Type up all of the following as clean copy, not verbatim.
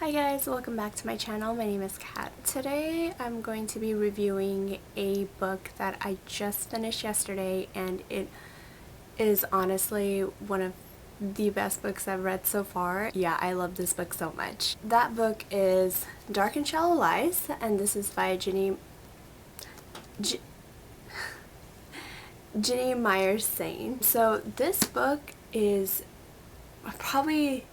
Hi guys, welcome back to my channel. My name is Kat. Today I'm going to be reviewing a book that I just finished yesterday, and it is honestly one of the best books I've read so far. Yeah, I love this book so much. That book is Dark and Shallow Lies, and this is by Ginny Myers Sane. So this book is probably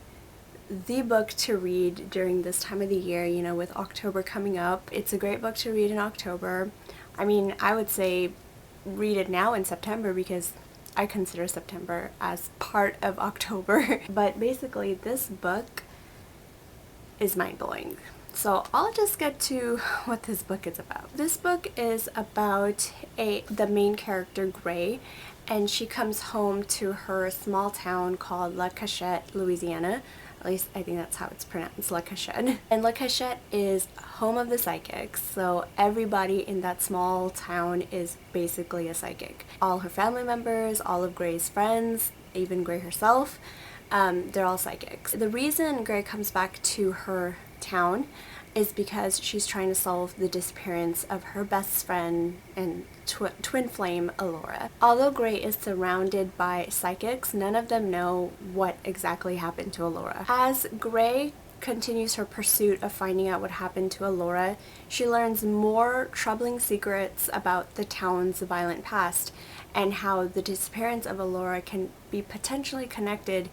the book to read during this time of the year, you know, with October coming up. It's a great book to read in October. I mean, I would say read it now in September because I consider September as part of October. But basically, this book is mind-blowing. So I'll just get to what this book is about. This book is about the main character, Gray, and she comes home to her small town called La Cachette, Louisiana. At least I think that's how it's pronounced, La Cachette. And La Cachette is home of the psychics, so everybody in that small town is basically a psychic. All her family members, all of Gray's friends, even Gray herself, they're all psychics. The reason Gray comes back to her town is because she's trying to solve the disappearance of her best friend and twin flame, Alora. Although Gray is surrounded by psychics, none of them know what exactly happened to Alora. As Gray continues her pursuit of finding out what happened to Alora, she learns more troubling secrets about the town's violent past and how the disappearance of Alora can be potentially connected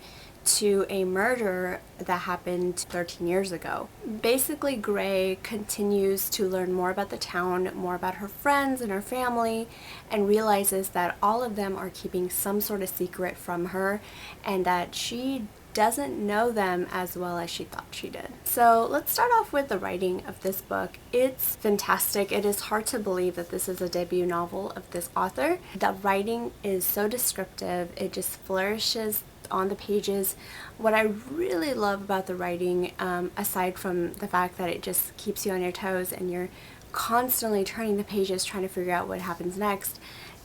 to a murder that happened 13 years ago. Basically, Gray continues to learn more about the town, more about her friends and her family, and realizes that all of them are keeping some sort of secret from her and that she doesn't know them as well as she thought she did. So let's start off with the writing of this book. It's fantastic. It is hard to believe that this is a debut novel of this author. The writing is so descriptive. It just flourishes on the pages. What I really love about the writing, aside from the fact that it just keeps you on your toes and you're constantly turning the pages trying to figure out what happens next,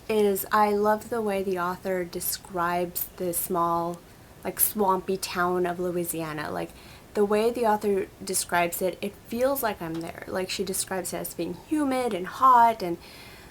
is I love the way the author describes the small, like, swampy town of Louisiana. Like, the way the author describes it, it feels like I'm there. Like, she describes it as being humid and hot and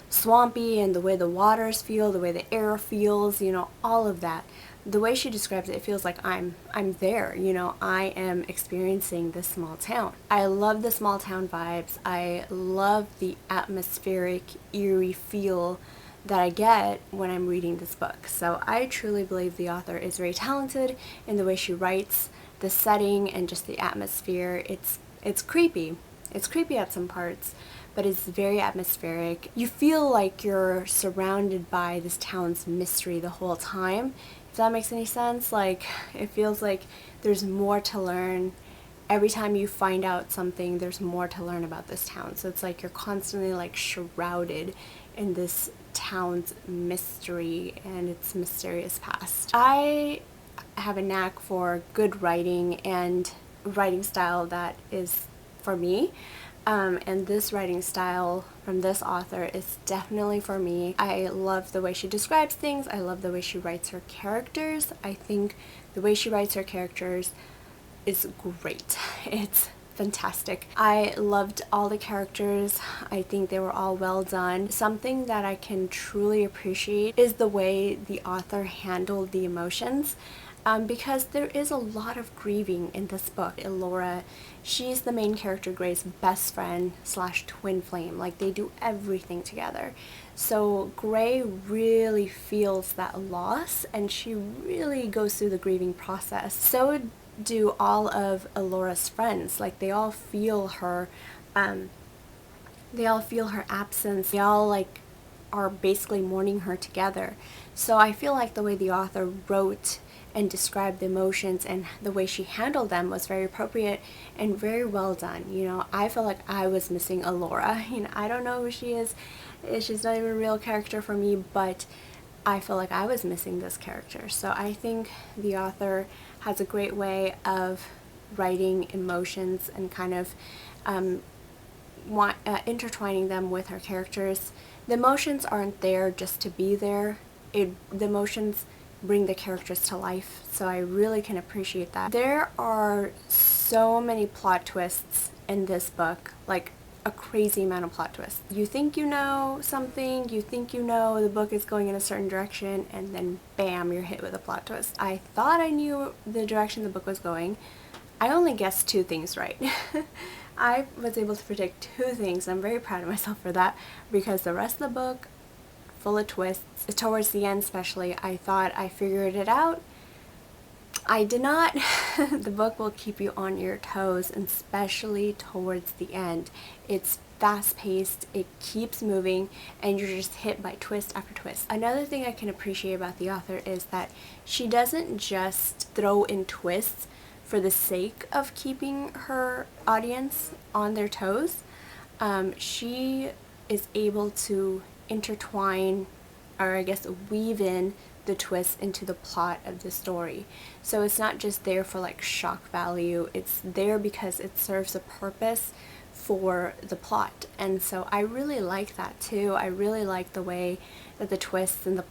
swampy, and the way the waters feel, the way the air feels, you know, all of that. The way she describes it, it feels like I'm there, you know, I am experiencing this small town. I love the small town vibes. I love the atmospheric, eerie feel that I get when I'm reading this book. So I truly believe the author is very talented in the way she writes, the setting, and just the atmosphere. It's creepy. It's creepy at some parts, but it's very atmospheric. You feel like you're surrounded by this town's mystery the whole time. If that makes any sense, like, it feels like there's more to learn. Every time you find out something, there's more to learn about this town. So it's like you're constantly like shrouded in this town's mystery and its mysterious past. I have a knack for good writing and writing style that is for me. And this writing style from this author is definitely for me. I love the way she describes things. I love the way she writes her characters. I think the way she writes her characters is great. It's fantastic. I loved all the characters. I think they were all well done. Something that I can truly appreciate is the way the author handled the emotions. Because there is a lot of grieving in this book. Alora, she's the main character, Gray's best friend slash twin flame. Like, they do everything together. So Gray really feels that loss, and she really goes through the grieving process. So do all of Alora's friends. Like, they all feel her absence. They all like are basically mourning her together. So I feel like the way the author wrote and described the emotions and the way she handled them was very appropriate and very well done. You know, I feel like I was missing Alora. You know, I don't know who she is. She's not even a real character for me, but I feel like I was missing this character. So I think the author has a great way of writing emotions and kind of intertwining them with her characters. The emotions aren't there just to be there. The emotions bring the characters to life, so I really can appreciate that. There are so many plot twists in this book, like a crazy amount of plot twists. You think you know something, you think you know the book is going in a certain direction, and then bam, you're hit with a plot twist. I thought I knew the direction the book was going. I only guessed 2 things right. I was able to predict 2 things. I'm very proud of myself for that, because the rest of the book, full of twists. Towards the end especially, I thought I figured it out. I did not. The book will keep you on your toes, especially towards the end. It's fast-paced, it keeps moving, and you're just hit by twist after twist. Another thing I can appreciate about the author is that she doesn't just throw in twists for the sake of keeping her audience on their toes. She is able to intertwine, or I guess weave in, the twist into the plot of the story. So it's not just there for like shock value, it's there because it serves a purpose for the plot. And so I really like that too. I really like the way that the twists and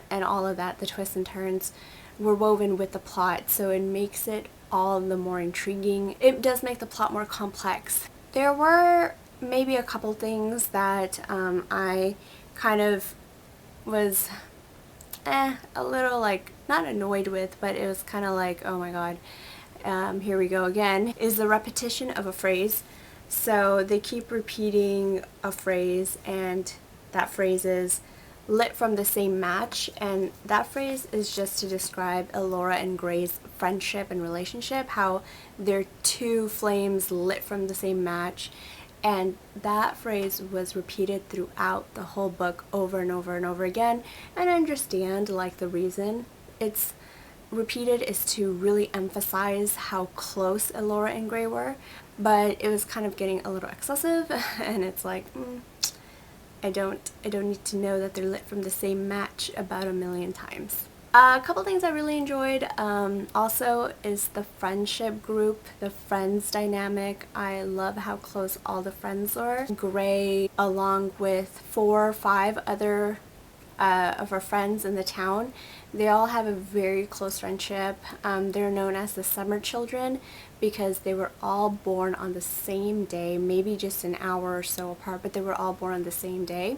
and all of that, the twists and turns, were woven with the plot, so it makes it all the more intriguing. It does make the plot more complex. There were maybe a couple things that I kind of was a little, like, not annoyed with, but it was kind of like, oh my god, here we go again, is the repetition of a phrase. So they keep repeating a phrase, and that phrase is lit from the same match, and that phrase is just to describe Elora and Gray's friendship and relationship, how they're 2 flames lit from the same match. And that phrase was repeated throughout the whole book over and over and over again. And I understand, like, the reason it's repeated is to really emphasize how close Elora and Gray were, but it was kind of getting a little excessive, and it's like, I don't need to know that they're lit from the same match about 1,000,000 times. A couple things I really enjoyed also is the friendship group, the friends dynamic. I love how close all the friends are. Gray, along with 4 or 5 other of her friends in the town, they all have a very close friendship. They're known as the Summer Children because they were all born on the same day, maybe just an hour or so apart, but they were all born on the same day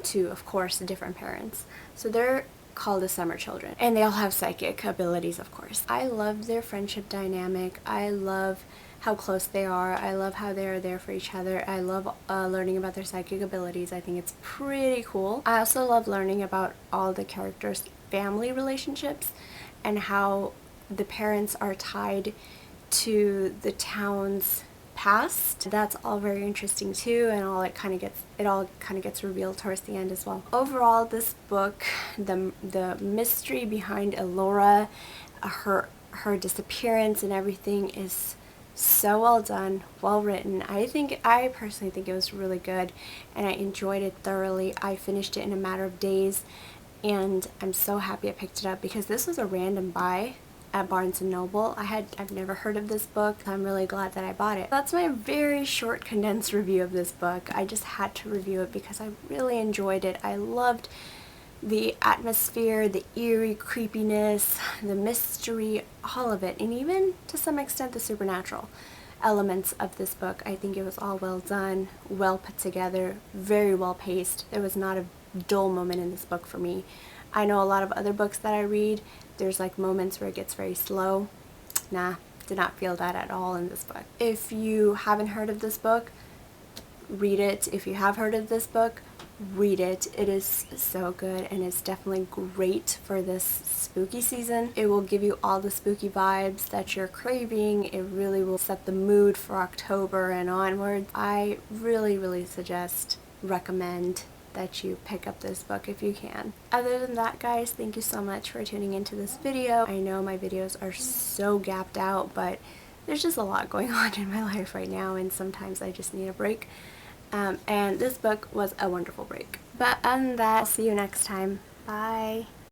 to, of course, different parents. So they're called the Summer Children, and they all have psychic abilities, of course. I love their friendship dynamic. I love how close they are. I love how they are there for each other. I love learning about their psychic abilities. I think it's pretty cool. I also love learning about all the characters' family relationships and how the parents are tied to the town's past. That's all very interesting too, and all kind of gets revealed towards the end as well. Overall, this book, the mystery behind Elora, her disappearance and everything, is so well done, well written. I personally think it was really good, and I enjoyed it thoroughly. I finished it in a matter of days, and I'm so happy I picked it up because this was a random buy at Barnes & Noble. I've never heard of this book. I'm really glad that I bought it. That's my very short condensed review of this book. I just had to review it because I really enjoyed it. I loved the atmosphere, the eerie creepiness, the mystery, all of it, and even to some extent the supernatural elements of this book. I think it was all well done, well put together, very well paced. There was not a dull moment in this book for me. I know a lot of other books that I read, there's like moments where it gets very slow. Nah, did not feel that at all in this book. If you haven't heard of this book, read it. If you have heard of this book, read it. It is so good, and it's definitely great for this spooky season. It will give you all the spooky vibes that you're craving. It really will set the mood for October and onward. I really recommend that you pick up this book if you can. Other than that, guys, thank you so much for tuning into this video. I know my videos are so gapped out, but there's just a lot going on in my life right now, and sometimes I just need a break. And this book was a wonderful break. But other than that, I'll see you next time. Bye!